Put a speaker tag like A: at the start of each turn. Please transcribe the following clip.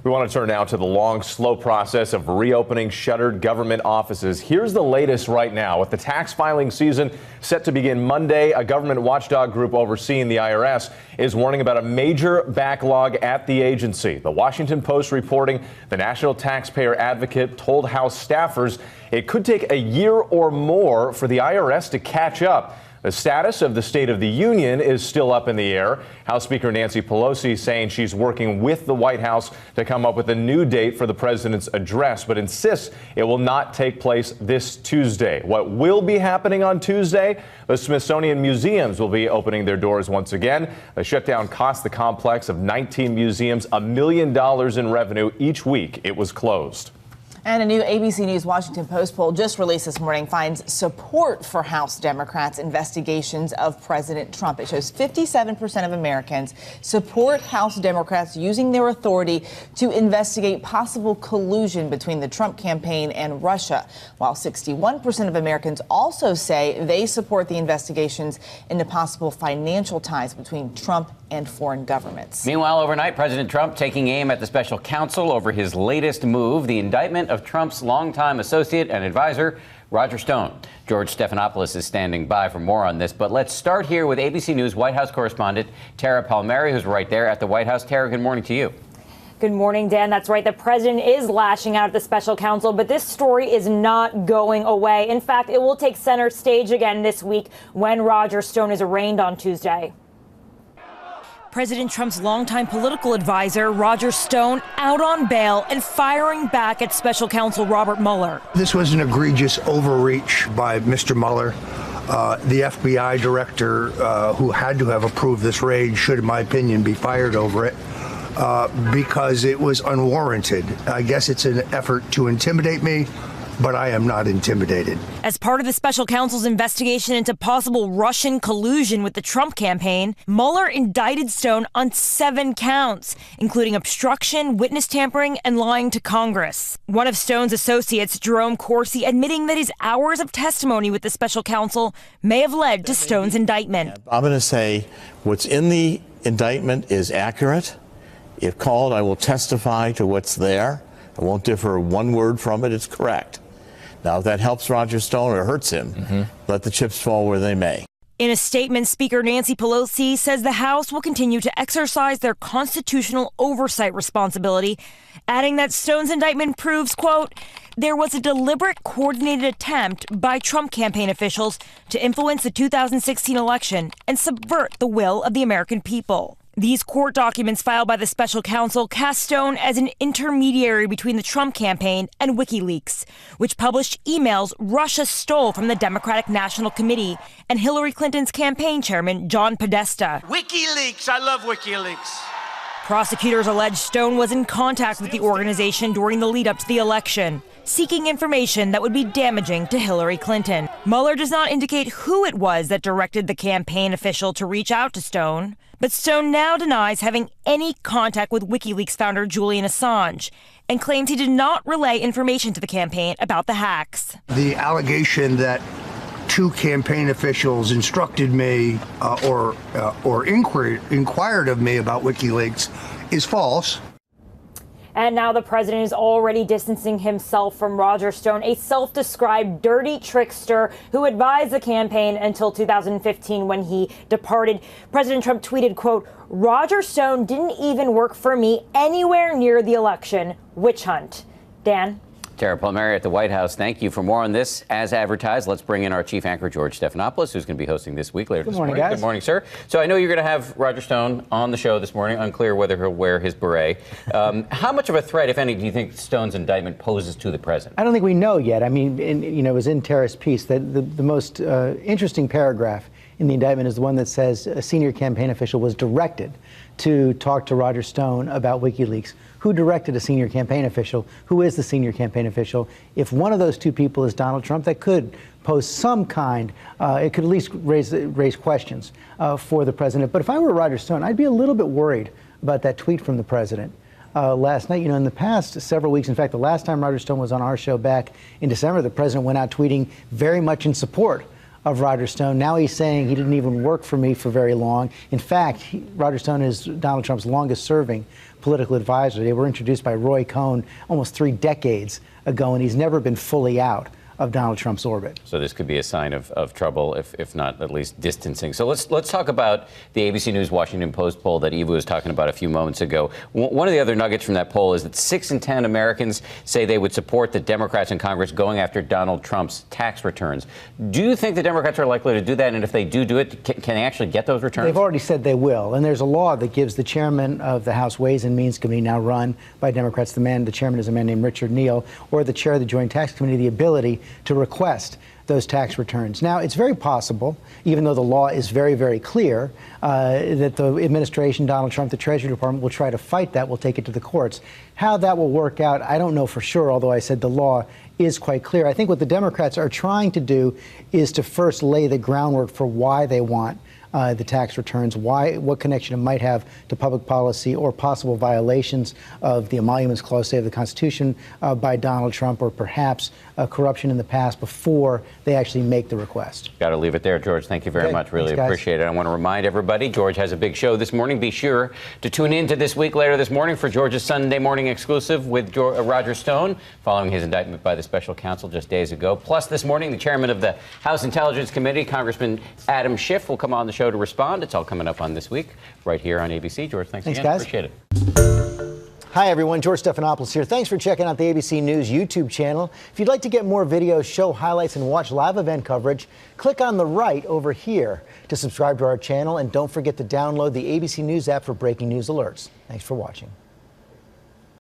A: We want to turn now to the long, slow process of reopening shuttered government offices. Here's the latest right now. With the tax filing season set to begin Monday, a government watchdog group overseeing the IRS is warning about a major backlog at the agency. The Washington Post reporting the National Taxpayer Advocate told House staffers it could take a year or more for the IRS to catch up. The status of the State of the Union is still up in the air. House Speaker Nancy Pelosi saying she's working with the White House to come up with a new date for the president's address, but insists it will not take place this Tuesday. What will be happening on Tuesday? The Smithsonian museums will be opening their doors once again. The shutdown cost the complex of 19 museums $1 million in revenue each week it was closed.
B: And a new ABC News Washington Post poll just released this morning finds support for House Democrats' investigations of President Trump. It shows 57% of Americans support House Democrats using their authority to investigate possible collusion between the Trump campaign and Russia, while 61% of Americans also say they support the investigations into possible financial ties between Trump and foreign governments.
C: Meanwhile, overnight, President Trump taking aim at the special counsel over his latest move, the indictment of Trump's longtime associate and advisor, Roger Stone. George Stephanopoulos is standing by for more on this. But let's start here with ABC News White House correspondent Tara Palmieri, who's right there at the White House. Tara, good morning to you.
D: Good morning, Dan. That's right. The president is lashing out at the special counsel, but this story is not going away. In fact, it will take center stage again this week when Roger Stone is arraigned on Tuesday. President Trump's longtime political advisor, Roger Stone, out on bail and firing back at special counsel Robert Mueller.
E: This was an egregious overreach by Mr. Mueller. The FBI director who had to have approved this raid should, in my opinion, be fired over it because it was unwarranted. I guess it's an effort to intimidate me, but I am not intimidated.
D: As part of the special counsel's investigation into possible Russian collusion with the Trump campaign, Mueller indicted Stone on 7 counts, including obstruction, witness tampering, and lying to Congress. One of Stone's associates, Jerome Corsi, admitting that his hours of testimony with the special counsel may have led to Stone's indictment.
F: I'm going to say what's in the indictment is accurate. If called, I will testify to what's there. I won't differ one word from it. It's correct. Now, if that helps Roger Stone or hurts him, let the chips fall where they may.
D: In a statement, Speaker Nancy Pelosi says the House will continue to exercise their constitutional oversight responsibility, adding that Stone's indictment proves, quote, there was a deliberate, coordinated attempt by Trump campaign officials to influence the 2016 election and subvert the will of the American people. These court documents filed by the special counsel cast Stone as an intermediary between the Trump campaign and WikiLeaks, which published emails Russia stole from the Democratic National Committee and Hillary Clinton's campaign chairman, John Podesta.
G: WikiLeaks! I love WikiLeaks.
D: Prosecutors allege Stone was in contact with the organization during the lead-up to the election, seeking information that would be damaging to Hillary Clinton. Mueller does not indicate who it was that directed the campaign official to reach out to Stone, but Stone now denies having any contact with WikiLeaks founder Julian Assange and claims he did not relay information to the campaign about the hacks.
E: The allegation that 2 campaign officials instructed me or inquired of me about WikiLeaks is false.
D: And now the president is already distancing himself from Roger Stone, a self-described dirty trickster who advised the campaign until 2015 when he departed. President Trump tweeted, quote, Roger Stone didn't even work for me anywhere near the election. Witch hunt. Dan?
C: Tara Palmieri at the White House. Thank you. For more on this, as advertised, let's bring in our chief anchor, George Stephanopoulos, who's going to be hosting this week later this morning.
H: Guys.
C: Good morning, sir. So I know you're going to have Roger Stone on the show this morning. Unclear whether he'll wear his beret. How much of a threat, if any, do you think Stone's indictment poses to the president?
H: I don't think we know yet. I mean, it was in Tara's piece that the most interesting paragraph in the indictment is the one that says a senior campaign official was directed to talk to Roger Stone about WikiLeaks. Who directed a senior campaign official? Who is the senior campaign official? If one of those 2 people is Donald Trump, that could pose some kind, it could at least raise questions for the president. But if I were Roger Stone, I'd be a little bit worried about that tweet from the president last night. You know, in the past several weeks, in fact, the last time Roger Stone was on our show back in December, the president went out tweeting very much in support of Roger Stone. Now he's saying he didn't even work for me for very long. In fact, Roger Stone is Donald Trump's longest serving political advisor. They were introduced by Roy Cohn almost 3 decades ago, and he's never been fully out of Donald Trump's orbit.
C: So this could be a sign of trouble, if not at least distancing. So let's talk about the ABC News Washington Post poll that Eva was talking about a few moments ago. One of the other nuggets from that poll is that 6 in 10 Americans say they would support the Democrats in Congress going after Donald Trump's tax returns. Do you think the Democrats are likely to do that? And if they do it, can they actually get those returns?
H: They've already said they will. And there's a law that gives the chairman of the House Ways and Means Committee, now run by Democrats, the chairman is a man named Richard Neal, or the chair of the Joint Tax Committee, the ability to request those tax returns. Now, it's very possible, even though the law is very, very clear, that the administration, Donald Trump, the Treasury Department will try to fight that, will take it to the courts. How that will work out, I don't know for sure, although I said the law is quite clear. I think what the Democrats are trying to do is to first lay the groundwork for why they want the tax returns, what connection it might have to public policy or possible violations of the Emoluments Clause, say, of the Constitution by Donald Trump, or perhaps corruption in the past before they actually make the request.
C: Got to leave it there, George. Thank you very much. Really appreciate it. I want to remind everybody, George has a big show this morning. Be sure to tune in to This Week later this morning for George's Sunday morning exclusive with Roger Stone, following his indictment by the special counsel just days ago. Plus, this morning, the chairman of the House Intelligence Committee, Congressman Adam Schiff, will come on the show to respond. It's all coming up on This Week right here on ABC. George, thanks again.
H: Guys.
C: Appreciate it.
H: Hi, everyone. George Stephanopoulos here. Thanks for checking out the ABC News YouTube channel. If you'd like to get more videos, show highlights, and watch live event coverage, click on the right over here to subscribe to our channel. And don't forget to download the ABC News app for breaking news alerts. Thanks for watching.